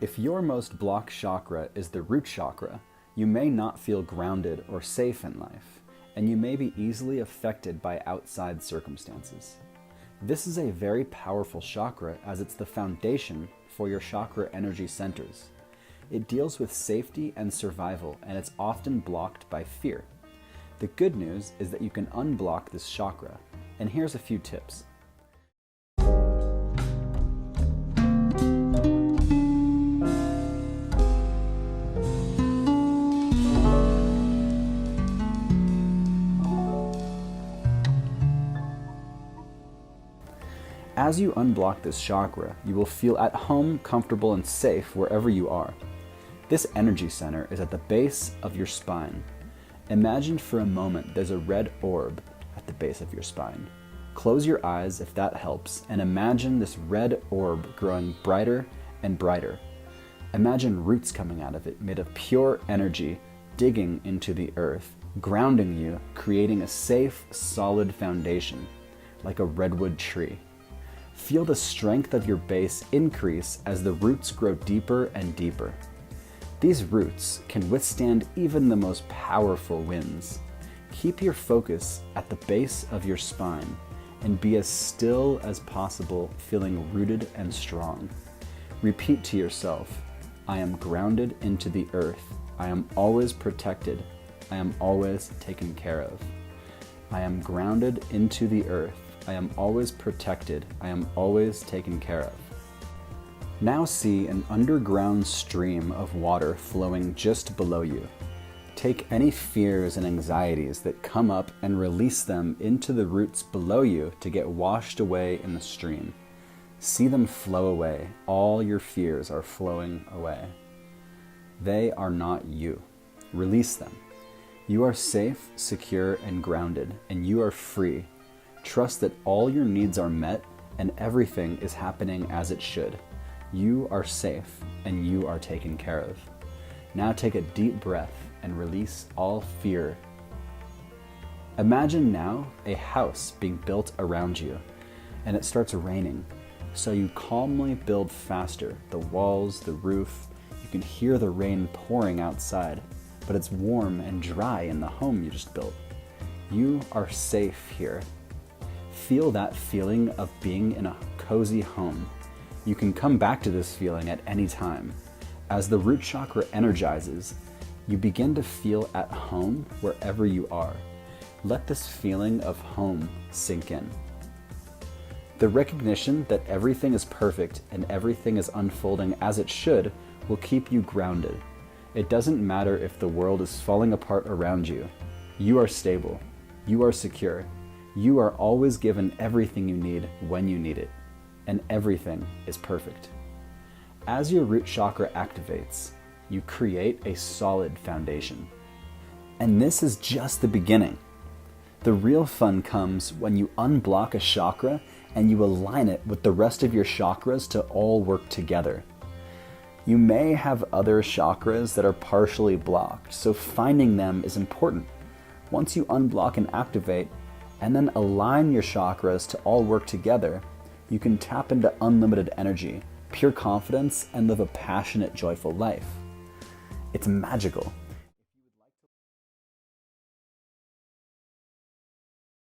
If your most blocked chakra is the root chakra, you may not feel grounded or safe in life, and you may be easily affected by outside circumstances. This is a very powerful chakra as it's the foundation for your chakra energy centers. It deals with safety and survival, and it's often blocked by fear. The good news is that you can unblock this chakra, and here's a few tips. As you unblock this chakra, you will feel at home, comfortable, and safe wherever you are. This energy center is at the base of your spine. Imagine for a moment there's a red orb at the base of your spine. Close your eyes if that helps, and imagine this red orb growing brighter and brighter. Imagine roots coming out of it made of pure energy, digging into the earth, grounding you, creating a safe, solid foundation, like a redwood tree. Feel the strength of your base increase as the roots grow deeper and deeper. These roots can withstand even the most powerful winds. Keep your focus at the base of your spine and be as still as possible, feeling rooted and strong. Repeat to yourself, I am grounded into the earth. I am always protected. I am always taken care of. I am grounded into the earth. I am always protected. I am always taken care of. Now see an underground stream of water flowing just below you. Take any fears and anxieties that come up and release them into the roots below you to get washed away in the stream. See them flow away. All your fears are flowing away. They are not you. Release them. You are safe, secure, and grounded, and you are free. Trust that all your needs are met and everything is happening as it should. You are safe and you are taken care of. Now take a deep breath and release all fear. Imagine now a house being built around you and it starts raining. So you calmly build faster. The walls, the roof, you can hear the rain pouring outside, but it's warm and dry in the home you just built. You are safe here. Feel that feeling of being in a cozy home. You can come back to this feeling at any time. As the root chakra energizes, you begin to feel at home wherever you are. Let this feeling of home sink in. The recognition that everything is perfect and everything is unfolding as it should will keep you grounded. It doesn't matter if the world is falling apart around you. You are stable. You are secure. You are always given everything you need when you need it, and everything is perfect. As your root chakra activates, you create a solid foundation. And this is just the beginning. The real fun comes when you unblock a chakra and you align it with the rest of your chakras to all work together. You may have other chakras that are partially blocked, so finding them is important. Once you unblock and activate, and then align your chakras to all work together, you can tap into unlimited energy, pure confidence, and live a passionate, joyful life. It's magical.